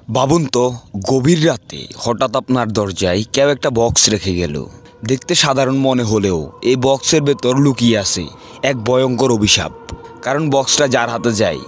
ভাবুন তো, গভীর রাতে হঠাৎ আপনার দরজায় কেউ একটা বক্স রেখে গেল। দেখতে সাধারণ মনে হলেও এই বক্সের ভেতর লুকিয়ে আছে এক ভয়ঙ্কর অভিশাপ। কারণ বক্সটা যার হাতে যায়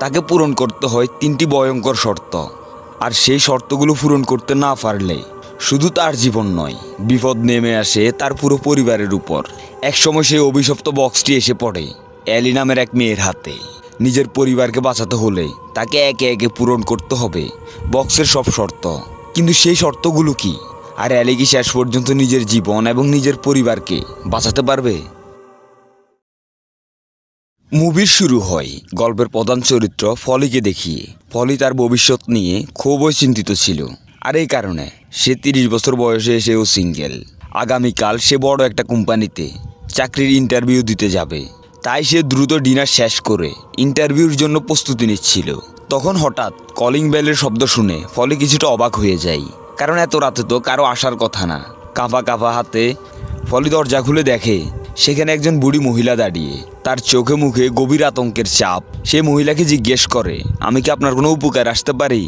তাকে পূরণ করতে হয় 3টি ভয়ঙ্কর শর্ত। আর সেই শর্তগুলো পূরণ করতে না পারলে শুধু তার জীবন নয়, বিপদ নেমে আসে তার পুরো পরিবারের উপর। একসময় সেই অভিশপ্ত বক্সটি এসে পড়ে অ্যালি নামের এক মেয়ের হাতে। নিজের পরিবারকে বাঁচাতে হলে তাকে একে একে পূরণ করতে হবে বক্সের সব শর্ত। কিন্তু সেই শর্তগুলো কি? আর অ্যালি কি শেষ পর্যন্ত নিজের জীবন এবং নিজের পরিবারকে বাঁচাতে পারবে? মুভির শুরু হয় গল্পের প্রধান চরিত্র ফলিকে দেখিয়ে। ফলি তার ভবিষ্যৎ নিয়ে খুবই চিন্তিত ছিল। আর এই কারণে সে 30 বছর বয়সে এসেও সিঙ্গেল। আগামীকাল সে বড় একটা কোম্পানিতে চাকরির ইন্টারভিউ দিতে যাবে। তাই সে দ্রুত ডিনার শেষ করে ইন্টারভিউর জন্য প্রস্তুতি নিচ্ছিল। তখন হঠাৎ কলিং বেলের শব্দ শুনে ফলি কিছুটা অবাক হয়ে যায়। কারণ এত রাতে তো কারো আসার কথা না। কাঁপা কাঁপা হাতে ফলি দরজা খুলে দেখে সেখানে একজন বুড়ি মহিলা দাঁড়িয়ে। তার চোখে মুখে গভীর আতঙ্কের ছাপ। সে মহিলাকে জিজ্ঞেস করে, আমি কি আপনার কোনো উপকার আসতে পারি?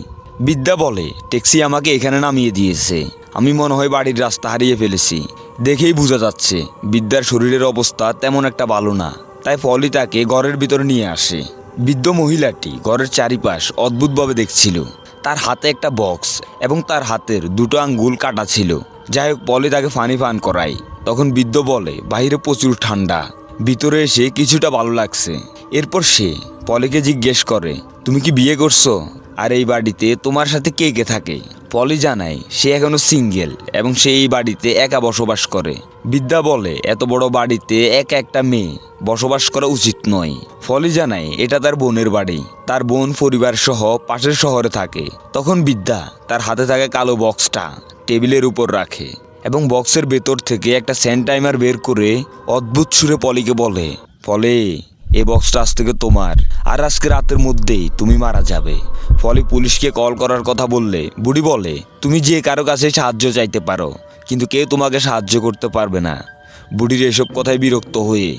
বিদ্যা বলে, ট্যাক্সি আমাকে এখানে নামিয়ে দিয়েছে। আমি মনে হয় বাড়ির রাস্তা হারিয়ে ফেলেছি। দেখেই বোঝা যাচ্ছে বিদ্যার শরীরের অবস্থা তেমন একটা ভালো না। তাই ফলি তাকে ঘরের ভিতরে নিয়ে আসে। বৃদ্ধ মহিলাটি ঘরের চারিপাশ অদ্ভুতভাবে দেখছিল। তার হাতে একটা বক্স এবং তার হাতের 2টো আঙ্গুল কাটা ছিল। যাই হোক, পলি তাকে পানি পান করায়। তখন বৃদ্ধ বলে, বাইরে প্রচুর ঠান্ডা, ভিতরে এসে কিছুটা ভালো লাগছে। এরপর সে পলিকে জিজ্ঞেস করে, তুমি কি বিয়ে করছো? আর এই বাড়িতে তোমার সাথে কে কে থাকে? পলি জানায় সে এখনো সিঙ্গেল এবং সে এই বাড়িতে একা বসবাস করে। বিদ্যা বলে, এত বড় বাড়িতে একা একটা মেয়ে বসবাস করা উচিত নয়। ফলি জানায় এটা তার বোনের বাড়ি। তার বোন পরিবার সহ পাশের শহরে থাকে। তখন বিদ্যা তার হাতে থাকা কালো বক্সটা টেবিলের উপর রাখে এবং বক্সের ভেতর থেকে একটা স্যান্ড টাইমার বের করে অদ্ভুত সুরে পলিকে বলে, ফলি, এই বক্সটা আজ থেকে তোমার, আর আজকে রাতের মধ্যেই তুমি মারা যাবে। ফলি পুলিশকে কল করার কথা বললে বুড়ি বলে, তুমি যে কারো কাছে সাহায্য চাইতে পারো, কিন্তু কেউ তোমাকে সাহায্য করতে পারবে না। বুড়ির এসব কথায় বিরক্ত হয়ে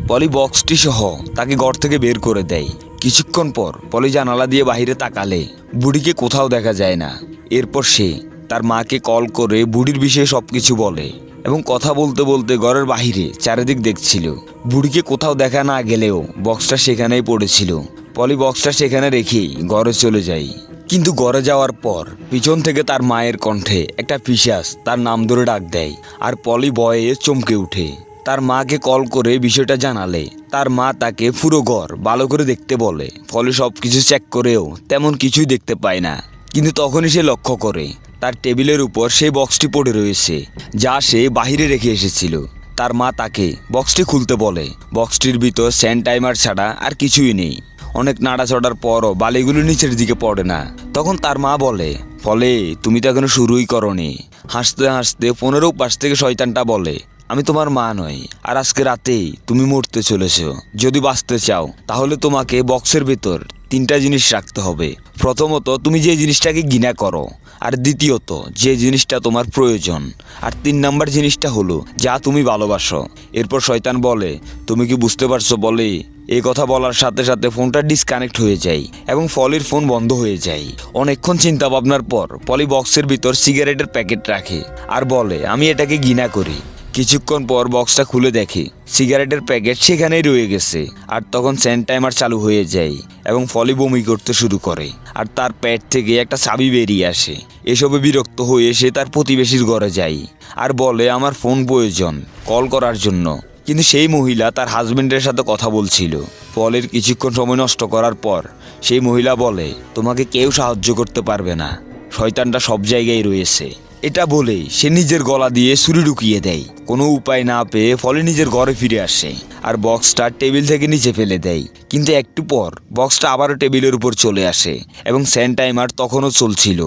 পলি বক্সটি সহ তাকে ঘর থেকে বের করে দেয়। কিছুক্ষণ পর পলি জানালা দিয়ে বাইরে তাকালে বুড়িকে কোথাও দেখা যায় না। এরপর সে তার মাকে কল করে বুড়ির বিষয়ে সবকিছু বলে এবং কথা বলতে বলতে ঘরের বাইরে চারিদিক দেখছিল। বুড়িকে কোথাও দেখা না গেলেও বক্সটা সেখানেই পড়েছিল। পলি বক্সটা সেখানে রেখেই ঘরে চলে যায়। কিন্তু ঘরে যাওয়ার পর পিছন থেকে তার মায়ের কণ্ঠে একটা পিশাচ তার নাম ধরে ডাক দেয়। আর পলি ভয়ে চমকে উঠে। তার মাকে কল করে বিষয়টা জানালে তার মা তাকে পুরো ঘর ভালো করে দেখতে বলে। ফলে সব কিছু চেক করেও তেমন কিছুই দেখতে পায় না। কিন্তু তখনই সে লক্ষ্য করে তার টেবিলের উপর সেই বক্সটি পড়ে রয়েছে, যা সে বাহিরে রেখে এসেছিল। তার মা তাকে বক্সটি খুলতে বলে। বক্সটির ভিতর স্যান্ড টাইমার ছাড়া আর কিছুই নেই। অনেক নাড়াচড়ার পরও বালিগুলো নিচের দিকে পড়ে না। তখন তার মা বলে, ফলে তুমি তো এখনো শুরুই করনি। হাসতে হাসতে 15 পাশ থেকে শয়তানটা বলে, আমি তোমার মা নই, আর আজকে রাতেই তুমি মরতে চলেছ। যদি বাঁচতে চাও তাহলে তোমাকে বক্সের ভেতর 3টা জিনিস রাখতে হবে। প্রথমত, তুমি যে জিনিসটাকে ঘৃণা করো, আর দ্বিতীয়ত যে জিনিসটা তোমার প্রয়োজন, আর 3 নাম্বার জিনিসটা হলো যা তুমি ভালোবাসো। এরপর শয়তান বলে, তুমি কি বুঝতে পারছো? বলে এই কথা বলার সাথে সাথে ফোনটা ডিসকানেক্ট হয়ে যায় এবং ফলির ফোন বন্ধ হয়ে যায়। অনেকক্ষণ চিন্তা ভাবনার পর পলি বক্সের ভিতর সিগারেটের প্যাকেট রাখে আর বলে, আমি এটাকে ঘৃণা করি। কিছুক্ষণ পর বক্সটা খুলে দেখে সিগারেটের প্যাকেট সেখানেই রয়ে গেছে। আর তখন স্যান্ড টাইমার চালু হয়ে যায় এবং ফলি বমি করতে শুরু করে। আর তার পেট থেকে একটা চাবি বেরিয়ে আসে। এসবে বিরক্ত হয়ে সে তার প্রতিবেশীর ঘরে যায় আর বলে, আমার ফোন প্রয়োজন কল করার জন্য। কিন্তু সেই মহিলা তার হাজবেন্ডের সাথে কথা বলছিল। ফলের কিছুক্ষণ সময় নষ্ট করার পর সেই মহিলা বলে, তোমাকে কেউ সাহায্য করতে পারবে না, শয়তানটা সব জায়গায় রয়েছে। এটা বলেই সে নিজের গলা দিয়ে ছুরি ঢুকিয়ে দেয়। কোনো উপায় না পেয়ে ফলে নিজের ঘরে ফিরে আসে আর বক্সটা টেবিল থেকে নিচে ফেলে দেয়। কিন্তু একটু পর বক্সটা আবারও টেবিলের উপর চলে আসে এবং স্যান্ড টাইমার তখনও চলছিল।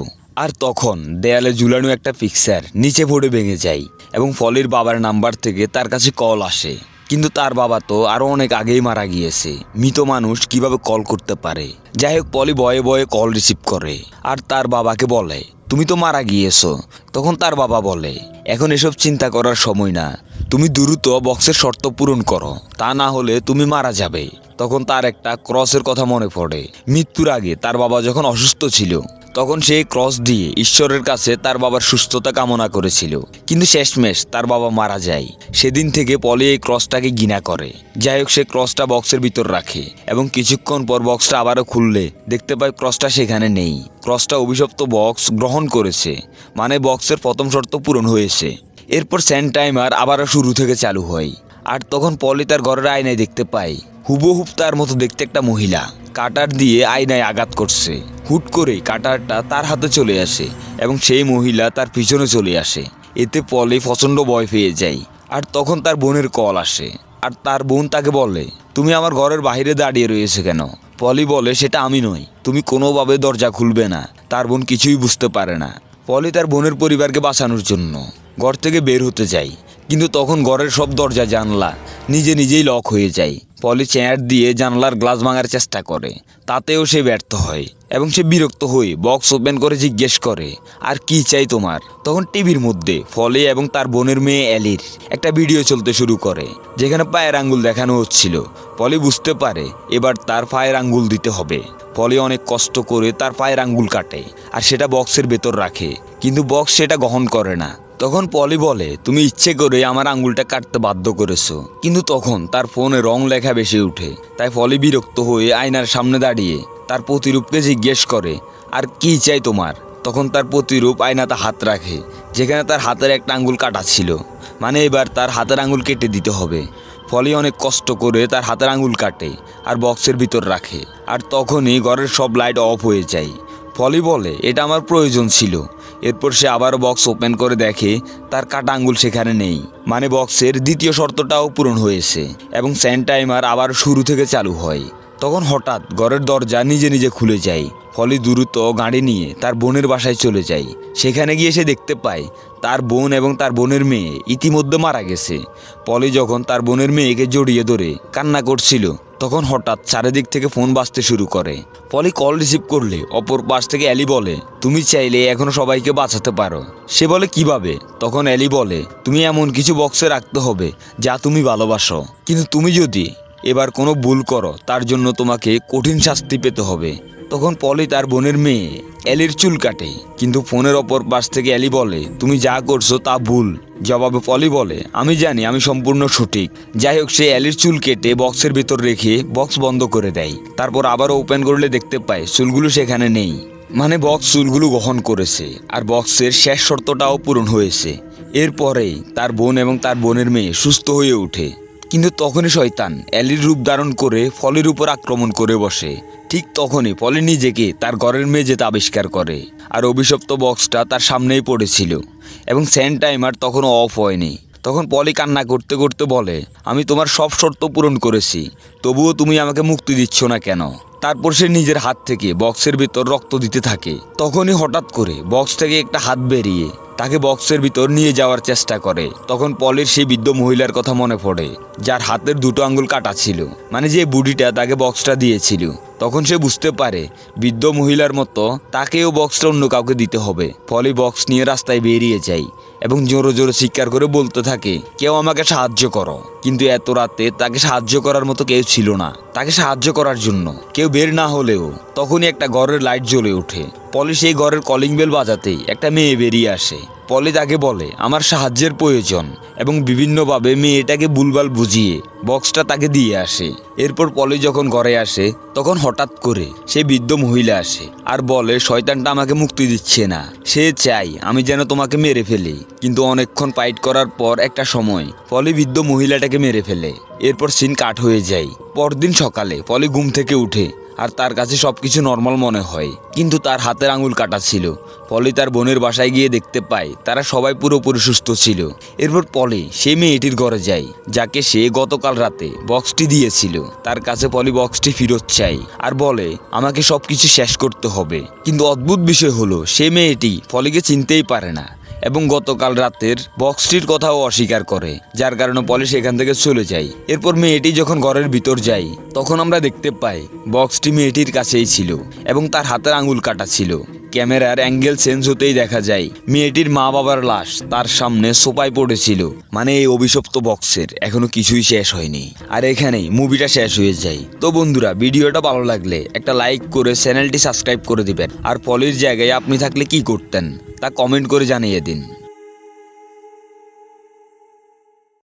আর তখন দেয়ালে ঝুলানো একটা পিকচার নিচে পড়ে ভেঙে যায় এবং ফলির বাবার নাম্বার থেকে তার কাছে কল আসে। কিন্তু তার বাবা তো আরও অনেক আগেই মারা গিয়েছে। মৃত মানুষ কিভাবে কল করতে পারে? যাই হোক, পলি ভয়ে ভয়ে কল রিসিভ করে আর তার বাবাকে বলে, তুমি তো মারা গিয়েছো। তখন তার বাবা বলে, এখন এসব চিন্তা করার সময় না, তুমি দ্রুত বক্সের শর্ত পূরণ করো, তা না হলে তুমি মারা যাবে। তখন তার একটা ক্রসের কথা মনে পড়ে। মৃত্যুর আগে তার বাবা যখন অসুস্থ ছিল তখন সে ক্রস দিয়ে ঈশ্বরের কাছে তার বাবার সুস্থতা কামনা করেছিল, কিন্তু শেষমেশ তার বাবা মারা যায়। সেদিন থেকে পলি এই ক্রসটাকে ঘৃণা করে। যাই হোক, সে ক্রসটা বক্সের ভিতর রাখে এবং কিছুক্ষণ পর বক্সটা আবারও খুললে দেখতে পায় ক্রসটা সেখানে নেই। ক্রসটা অভিশপ্ত বক্স গ্রহণ করেছে, মানে বক্সের প্রথম শর্ত পূরণ হয়েছে। এরপর স্যান্ড টাইমার আবারও শুরু থেকে চালু হয়। আর তখন পলি তার ঘরের আয়নায় দেখতে পায় হুবহুব তার মতো দেখতে একটা মহিলা কাটার দিয়ে আয়নায় আঘাত করছে। হুট করে কাটারটা তার হাতে চলে আসে এবং সেই মহিলা তার পিছনে চলে আসে। এতে পলি প্রচণ্ড ভয় পেয়ে যায়। আর তখন তার বোনের কল আসে, আর তার বোন তাকে বলে, তুমি আমার ঘরের বাইরে দাঁড়িয়ে রয়েছে কেন? পলি বলে, সেটা আমি নই, তুমি কোনোভাবে দরজা খুলবে না। তার বোন কিছুই বুঝতে পারে না। পলি তার বোনের পরিবারকে বাঁচানোর জন্য ঘর থেকে বের হতে যায়, কিন্তু তখন ঘরের সব দরজা জানলা নিজে নিজেই লক হয়ে যায়। পলি চেয়ার দিয়ে জানলার গ্লাস ভাঙার চেষ্টা করে, তাতেও সে ব্যর্থ হয় এবং সে বিরক্ত হয়ে বক্স ওপেন করে জিজ্ঞেস করে, আর কি চাই তোমার? তখন টিভির মধ্যে পলি এবং তার বোনের মেয়ে এলির একটা ভিডিও চলতে শুরু করে, যেখানে পায়ের আঙ্গুল দেখানো হচ্ছিল। পলি বুঝতে পারে এবার তার পায়ের আঙ্গুল দিতে হবে। পলি অনেক কষ্ট করে তার পায়ের আঙ্গুল কাটে আর সেটা বক্সের ভেতর রাখে, কিন্তু বক্স সেটা গ্রহণ করে না। তখন পলি বলে, তুমি ইচ্ছে করে আমার আঙ্গুলটা কাটতে বাধ্য করেছো। কিন্তু তখন তার ফোনে রং লেখা বেশি উঠে, তাই পলি বিরক্ত হয়ে আয়নার সামনে দাঁড়িয়ে তার প্রতিরূপকে জিজ্ঞেস করে, আর কি চাই তোমার? তখন তার প্রতিরূপ আয়নাতে হাত রাখে, যেখানে তার হাতের একটা আঙ্গুল কাটা ছিল, মানে এবার তার হাতের আঙ্গুল কেটে দিতে হবে। পলি অনেক কষ্ট করে তার হাতের আঙ্গুল কাটে আর বক্সের ভিতর রাখে। আর তখনই ঘরের সব লাইট অফ হয়ে যায়। পলি বলে, এটা আমার প্রয়োজন ছিল। এরপর সে আবারও বক্স ওপেন করে দেখে তার কাটা আঙ্গুল সেখানে নেই, মানে বক্সের দ্বিতীয় শর্তটাও পূরণ হয়েছে এবং স্যান্ড টাইমার আবার শুরু থেকে চালু হয়। তখন হঠাৎ ঘরের দরজা নিজে নিজে খুলে যায়। পলি দ্রুত গাড়ি নিয়ে তার বোনের বাসায় চলে যায়। সেখানে গিয়ে সে দেখতে পায় তার বোন এবং তার বোনের মেয়ে ইতিমধ্যে মারা গেছে। পলি যখন তার বোনের মেয়েকে জড়িয়ে ধরে কান্না করছিল, তখন হঠাৎ চারিদিক থেকে ফোন বাজতে শুরু করে। পলি কল রিসিভ করলে অপর পাশ থেকে এলি বলে, তুমি চাইলে এখনো সবাইকে বাঁচাতে পারো। সে বলে, কিভাবে? তখন এলি বলে, তুমি এমন কিছু বক্সে রাখতে হবে যা তুমি ভালোবাসো, কিন্তু তুমি যদি এবার কোনো ভুল করো তার জন্য তোমাকে কঠিন শাস্তি পেতে হবে। তখন পলি তার বোনের মেয়ে এলির চুল কাটে, কিন্তু ফোনের অপর পাশ থেকে এলি বলে, তুমি যা করছো তা ভুল। জবাবে পলি বলে, আমি জানি আমি সম্পূর্ণ সঠিক। যাই হোক, সে এলির চুল কেটে বক্সের ভিতর রেখে বক্স বন্ধ করে দেয়। তারপর আবারও ওপেন করলে দেখতে পায় চুলগুলো সেখানে নেই, মানে বক্স চুলগুলো গ্রহণ করেছে আর বক্সের শেষ শর্তটাও পূরণ হয়েছে। এরপরেই তার বোন এবং তার বোনের মেয়ে সুস্থ হয়ে ওঠে। কিন্তু তখনই শয়তান এলির রূপ ধারণ করে পলির উপর আক্রমণ করে বসে। ঠিক তখনই পলি নিজেকে তার ঘরের মেঝেতে আবিষ্কার করে, আর অভিশপ্ত বক্সটা তার সামনেই পড়েছিল এবং স্যান্ড টাইমার তখনও অফ হয়নি। তখন পলি কান্না করতে করতে বলে, আমি তোমার সব শর্ত পূরণ করেছি, তবুও তুমি আমাকে মুক্তি দিচ্ছ না কেন? তারপর সে নিজের হাত থেকে বক্সের ভিতর রক্ত দিতে থাকে। তখনই হঠাৎ করে বক্স থেকে একটা হাত বেরিয়ে তাকে বক্সের ভিতর নিয়ে যাওয়ার চেষ্টা করে। তখন পলির সেই বৃদ্ধ মহিলার কথা মনে পড়ে, যার হাতের দুটো আঙ্গুল কাটা ছিল, মানে যে বুড়িটা তাকে বক্সটা দিয়েছিল। তখন সে বুঝতে পারে বৃদ্ধ মহিলার মতো তাকেও বক্সটা অন্য কাউকে দিতে হবে। পলি বক্স নিয়ে রাস্তায় বেরিয়ে যায় এবং জোরে জোরে চিৎকার করে বলতে থাকে, কেউ আমাকে সাহায্য করো। কিন্তু এত রাতে তাকে সাহায্য করার মতো কেউ ছিল না। তাকে সাহায্য করার জন্য কেউ বের না হলেও তখনই একটা ঘরের লাইট জ্বলে ওঠে। পলি সেই ঘরের কলিং বেল বাজাতেই একটা মেয়ে বেরিয়ে আসে। পলি তাকে বলে, আমার সাহায্যের প্রয়োজন, এবং বিভিন্নভাবে মেয়েটাকে ভুলভাল বুঝিয়ে বক্সটা তাকে দিয়ে আসে। এরপর পলি যখন ঘরে আসে, তখন হঠাৎ করে সে বৃদ্ধ মহিলা আসে আর বলে, শয়তানটা আমাকে মুক্তি দিচ্ছে না, সে চাই আমি যেন তোমাকে মেরে ফেলি। কিন্তু অনেকক্ষণ ফাইট করার পর একটা সময় পলি বৃদ্ধ মহিলাটাকে মেরে ফেলে। এরপর সিন কাট হয়ে যায়। পরদিন সকালে পলি ঘুম থেকে উঠে আর তার কাছে সবকিছু নর্মাল মনে হয়, কিন্তু তার হাতের আঙুল কাটা ছিল। পলি তার বোনের বাসায় গিয়ে দেখতে পায় তারা সবাই পুরোপুরি সুস্থ ছিল। এরপর পলি সেই মেয়েটির ঘরে যায় যাকে সে গতকাল রাতে বক্সটি দিয়েছিল। তার কাছে পলি বক্সটি ফেরত চায় আর বলে, আমাকে সবকিছু শেষ করতে হবে। কিন্তু অদ্ভুত বিষয় হলো, সে মেয়েটি পলিকে চিনতেই পারে না এবং গতকাল রাতের বক্সটির কথাও অস্বীকার করে, যার কারণে পলি সেখান থেকে চলে যায়। এরপর মেয়েটি যখন ঘরের ভিতর যায় তখন আমরা দেখতে পাই বক্সটি মেয়েটির কাছেই ছিল এবং তার হাতের আঙুল কাটা ছিল। ক্যামেরার অ্যাঙ্গেল চেঞ্জ হতেই দেখা যায় মেয়েটির মা বাবার লাশ তার সামনে সোফায় পড়েছিল। মানে এই অভিশপ্ত বক্সের এখনো কিছুই শেষ হয়নি, আর এখানেই মুভিটা শেষ হয়ে যায়। তো বন্ধুরা, ভিডিওটা ভালো লাগলে একটা লাইক করে চ্যানেলটি সাবস্ক্রাইব করে দিবেন। আর পলির জায়গায় আপনি থাকলে কি করতেন তা কমেন্ট করে জানিয়ে দিন।